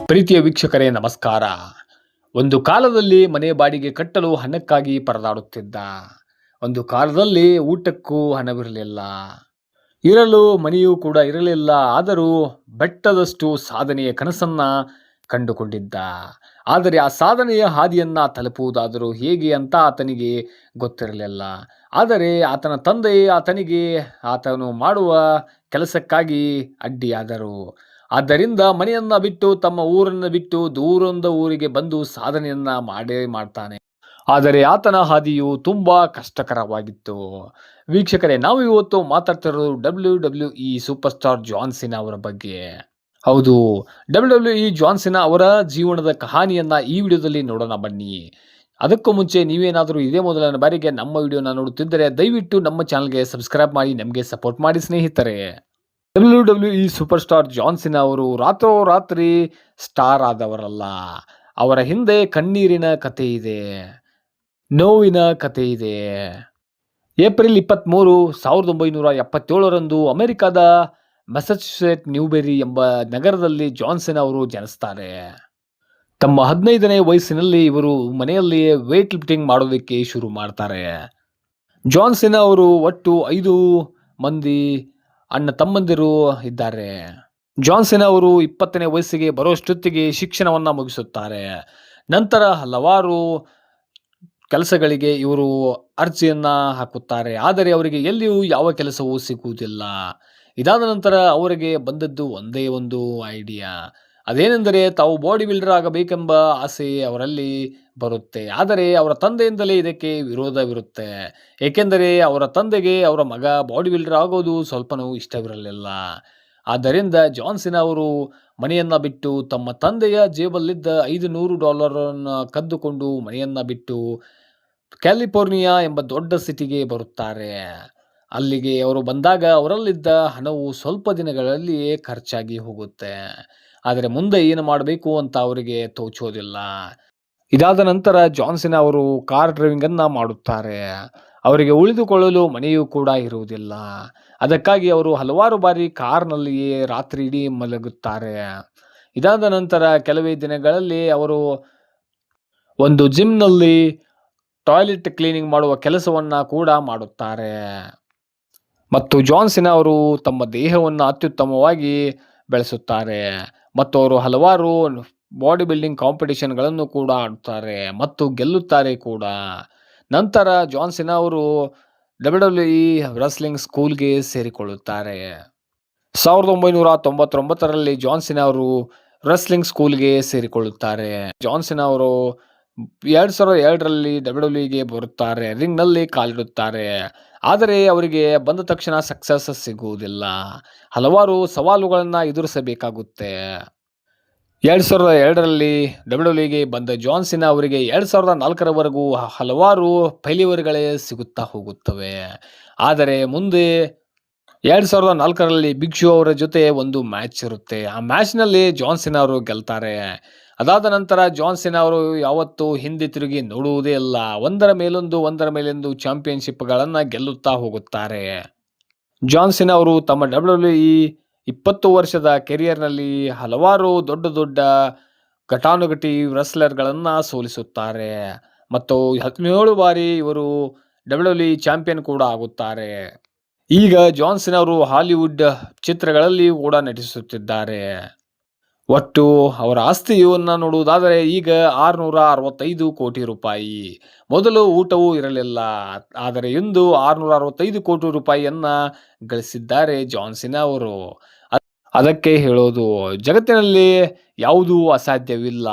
ಪ್ರೀತಿಯ ವೀಕ್ಷಕರೇ ನಮಸ್ಕಾರ. ಒಂದು ಕಾಲದಲ್ಲಿ ಮನೆ ಬಾಡಿಗೆ ಕಟ್ಟಲು ಹಣಕ್ಕಾಗಿ ಪರದಾಡುತ್ತಿದ್ದ. ಒಂದು ಕಾಲದಲ್ಲಿ ಊಟಕ್ಕೂ ಹಣವಿರಲಿಲ್ಲ. ಇರಲು ಮನೆಯೂ ಕೂಡ ಇರಲಿಲ್ಲ. ಆದರೂ ಬೆಟ್ಟದಷ್ಟು ಸಾಧನೆಯ ಕನಸನ್ನ ಕಂಡುಕೊಂಡಿದ್ದ. ಆದರೆ ಆ ಸಾಧನೆಯ ಹಾದಿಯನ್ನ ತಲುಪುವುದಾದರೂ ಹೇಗೆ ಅಂತ ಆತನಿಗೆ ಗೊತ್ತಿರಲಿಲ್ಲ. ಆದರೆ ಆತನ ತಂದೆ ಆತನಿಗೆ ಆತನು ಮಾಡುವ ಕೆಲಸಕ್ಕಾಗಿ ಅಡ್ಡಿಯಾದರು. ಆದ್ದರಿಂದ ಮನೆಯನ್ನ ಬಿಟ್ಟು ತಮ್ಮ ಊರನ್ನು ಬಿಟ್ಟು ದೂರದ ಊರಿಗೆ ಬಂದು ಸಾಧನೆಯನ್ನ ಮಾಡೇ ಮಾಡ್ತಾನೆ. ಆದರೆ ಆತನ ಹಾದಿಯು ತುಂಬಾ ಕಷ್ಟಕರವಾಗಿತ್ತು. ವೀಕ್ಷಕರೇ, ನಾವು ಇವತ್ತು ಮಾತಾಡ್ತಿರೋದು WWE super star John Cena ಅವರ ಬಗ್ಗೆ. ಹೌದು, WWE ಜಾನ್ ಸಿನಾ ಅವರ ಜೀವನದ ಕಹಾನಿಯನ್ನ ಈ ವಿಡಿಯೋದಲ್ಲಿ ನೋಡೋಣ ಬನ್ನಿ. ಅದಕ್ಕೂ ಮುಂಚೆ ನೀವೇನಾದರೂ ಇದೇ ಮೊದಲನೇ ಬಾರಿಗೆ ನಮ್ಮ ವಿಡಿಯೋನ ನೋಡುತ್ತಿದ್ದರೆ ದಯವಿಟ್ಟು ನಮ್ಮ ಚಾನಲ್ಗೆ ಸಬ್ಸ್ಕ್ರೈಬ್ ಮಾಡಿ ನಮಗೆ ಸಪೋರ್ಟ್ ಮಾಡಿ ಸ್ನೇಹಿತರೆ. WWE super star John Cena ಅವರು ರಾತ್ರೋರಾತ್ರಿ ಸ್ಟಾರ್ ಆದವರಲ್ಲ. ಅವರ ಹಿಂದೆ ಕಣ್ಣೀರಿನ ಕಥೆ ಇದೆ, ನೋವಿನ ಕಥೆ ಇದೆ. ಏಪ್ರಿಲ್ 23, 1977ರಂದು ಅಮೆರಿಕದ ಮೆಸಚೂಸೆಟ್ಸ್ ನ್ಯೂಬೆರಿ ಎಂಬ ನಗರದಲ್ಲಿ ಜಾನ್ ಸಿನಾ ಅವರು ಜನಿಸ್ತಾರೆ. ತಮ್ಮ 15ನೇ ವಯಸ್ಸಿನಲ್ಲಿ ಇವರು ಮನೆಯಲ್ಲಿಯೇ ವೇಟ್ ಲಿಫ್ಟಿಂಗ್ ಮಾಡೋದಕ್ಕೆ ಶುರು ಮಾಡ್ತಾರೆ. ಜಾನ್ ಸಿನಾ ಅವರು ಒಟ್ಟು 5 ಮಂದಿ ಅಣ್ಣ ತಮ್ಮಂದಿರು ಇದ್ದಾರೆ. ಜಾನ್ ಸಿನಾ ಅವರು 20ನೇ ವಯಸ್ಸಿಗೆ ಬರುವಷ್ಟೊತ್ತಿಗೆ ಶಿಕ್ಷಣವನ್ನ ಮುಗಿಸುತ್ತಾರೆ. ನಂತರ ಹಲವಾರು ಕೆಲಸಗಳಿಗೆ ಇವರು ಅರ್ಜಿಯನ್ನ ಹಾಕುತ್ತಾರೆ. ಆದರೆ ಅವರಿಗೆ ಎಲ್ಲಿಯೂ ಯಾವ ಕೆಲಸವೂ ಸಿಗುವುದಿಲ್ಲ. ಇದಾದ ನಂತರ ಅವರಿಗೆ ಬಂದದ್ದು ಒಂದೇ ಒಂದು ಐಡಿಯಾ. ಅದೇನೆಂದರೆ ತಾವು ಬಾಡಿ ಬಿಲ್ಡರ್ ಆಗಬೇಕೆಂಬ ಆಸೆ ಅವರಲ್ಲಿ ಬರುತ್ತೆ. ಆದರೆ ಅವರ ತಂದೆಯಿಂದಲೇ ಇದಕ್ಕೆ ವಿರೋಧವಿರುತ್ತೆ. ಏಕೆಂದರೆ ಅವರ ತಂದೆಗೆ ಅವರ ಮಗ ಬಾಡಿ ಬಿಲ್ಡರ್ ಆಗೋದು ಸ್ವಲ್ಪನೂ ಇಷ್ಟವಿರಲಿಲ್ಲ. ಆದ್ದರಿಂದ ಜಾನ್ ಸಿನಾ ಅವರು ಮನೆಯನ್ನ ಬಿಟ್ಟು ತಮ್ಮ ತಂದೆಯ ಜೇಬಲ್ಲಿದ್ದ $500 ಕದ್ದುಕೊಂಡು ಮನೆಯನ್ನ ಬಿಟ್ಟು ಕ್ಯಾಲಿಫೋರ್ನಿಯಾ ಎಂಬ ದೊಡ್ಡ ಸಿಟಿಗೆ ಬರುತ್ತಾರೆ. ಅಲ್ಲಿಗೆ ಅವರು ಬಂದಾಗ ಅವರಲ್ಲಿದ್ದ ಹಣವು ಸ್ವಲ್ಪ ದಿನಗಳಲ್ಲಿಯೇ ಖರ್ಚಾಗಿ ಹೋಗುತ್ತೆ. ಆದರೆ ಮುಂದೆ ಏನು ಮಾಡಬೇಕು ಅಂತ ಅವರಿಗೆ ತೋಚೋದಿಲ್ಲ. ಇದಾದ ನಂತರ ಜಾನ್ ಸಿನಾ ಅವರು ಕಾರ್ ಡ್ರೈವಿಂಗ್ ಅನ್ನ ಮಾಡುತ್ತಾರೆ. ಅವರಿಗೆ ಉಳಿದುಕೊಳ್ಳಲು ಮನೆಯೂ ಕೂಡ ಇರುವುದಿಲ್ಲ. ಅದಕ್ಕಾಗಿ ಅವರು ಹಲವಾರು ಬಾರಿ ಕಾರ್ನಲ್ಲಿಯೇ ರಾತ್ರಿ ಇಡೀ ಮಲಗುತ್ತಾರೆ. ಇದಾದ ನಂತರ ಕೆಲವೇ ದಿನಗಳಲ್ಲಿ ಅವರು ಒಂದು ಜಿಮ್ನಲ್ಲಿ ಟಾಯ್ಲೆಟ್ ಕ್ಲೀನಿಂಗ್ ಮಾಡುವ ಕೆಲಸವನ್ನ ಕೂಡ ಮಾಡುತ್ತಾರೆ. ಮತ್ತು ಜಾನ್ ಸಿನಾ ಅವರು ತಮ್ಮ ದೇಹವನ್ನು ಅತ್ಯುತ್ತಮವಾಗಿ ಬೆಳೆಸುತ್ತಾರೆ ಮತ್ತು ಅವರು ಹಲವಾರು ಬಾಡಿ ಬಿಲ್ಡಿಂಗ್ ಕಾಂಪಿಟೇಷನ್ಗಳನ್ನು ಕೂಡ ಆಡುತ್ತಾರೆ ಮತ್ತು ಗೆಲ್ಲುತ್ತಾರೆ ಕೂಡ. ನಂತರ ಜಾನ್ ಸಿನಾ ಅವರು WWE ವ್ರೆಸ್ಲಿಂಗ್ ಸ್ಕೂಲ್ಗೆ ಸೇರಿಕೊಳ್ಳುತ್ತಾರೆ. 1999ರಲ್ಲಿ ಜಾನ್ ಸಿನಾ ಅವರು ವ್ರೆಸ್ಲಿಂಗ್ ಸ್ಕೂಲ್ಗೆ ಸೇರಿಕೊಳ್ಳುತ್ತಾರೆ. ಜಾನ್ ಸಿನಾ ಅವರು 2002ರಲ್ಲಿ WWE ಬರುತ್ತಾರೆ. ರಿಂಗ್ನಲ್ಲಿ ಕಾಲಿಡುತ್ತಾರೆ. ಆದರೆ ಅವರಿಗೆ ಬಂದ ತಕ್ಷಣ ಸಕ್ಸಸ್ ಸಿಗುವುದಿಲ್ಲ. ಹಲವಾರು ಸವಾಲುಗಳನ್ನು ಎದುರಿಸಬೇಕಾಗುತ್ತೆ. 2002ರಲ್ಲಿ WWE ಬಂದ ಜಾನ್ ಸಿನಾ ಅವರಿಗೆ 2004ರವರೆಗೂ ಹಲವಾರು ಫೇಲ್ಯೂರ್ಗಳೇ ಸಿಗುತ್ತಾ ಹೋಗುತ್ತವೆ. ಆದರೆ ಮುಂದೆ 2004ರಲ್ಲಿ ಬಿಗ್ ಶೋ ಅವರ ಜೊತೆ ಒಂದು ಮ್ಯಾಚ್ ಇರುತ್ತೆ. ಆ ಮ್ಯಾಚ್ನಲ್ಲಿ ಜಾನ್ ಸಿನಾ ಅವರು ಗೆಲ್ತಾರೆ. ಅದಾದ ನಂತರ ಜಾನ್ ಸಿನಾ ಅವರು ಯಾವತ್ತೂ ಹಿಂದೆ ತಿರುಗಿ ನೋಡುವುದೇ ಇಲ್ಲ. ಒಂದರ ಮೇಲೊಂದು ಚಾಂಪಿಯನ್ಶಿಪ್ಗಳನ್ನು ಗೆಲ್ಲುತ್ತಾ ಹೋಗುತ್ತಾರೆ. ಜಾನ್ ಸಿನಾ ಅವರು ತಮ್ಮ WWE 20 ವರ್ಷದ ಕೆರಿಯರ್ನಲ್ಲಿ ಹಲವಾರು ದೊಡ್ಡ ಘಟಾನುಘಟಿ ವ್ರೆಸ್ಲರ್ಗಳನ್ನು ಸೋಲಿಸುತ್ತಾರೆ ಮತ್ತು 17 ಬಾರಿ ಇವರು WWE ಚಾಂಪಿಯನ್ ಕೂಡ ಆಗುತ್ತಾರೆ. ಈಗ ಜಾನ್ ಸಿನಾ ಅವರು ಹಾಲಿವುಡ್ ಚಿತ್ರಗಳಲ್ಲಿ ಕೂಡ ನಟಿಸುತ್ತಿದ್ದಾರೆ. ಒಟ್ಟು ಅವರ ಆಸ್ತಿಯನ್ನು ನೋಡುವುದಾದರೆ ಈಗ $665 ಕೋಟಿ. ಮೊದಲು ಊಟವೂ ಇರಲಿಲ್ಲ. ಆದರೆ ಇಂದು $665 ಕೋಟಿ ಗಳಿಸಿದ್ದಾರೆ ಜಾನ್ ಸಿನಾ ಅವರು. ಅದಕ್ಕೆ ಹೇಳೋದು, ಜಗತ್ತಿನಲ್ಲಿ ಯಾವುದೂ ಅಸಾಧ್ಯವಿಲ್ಲ.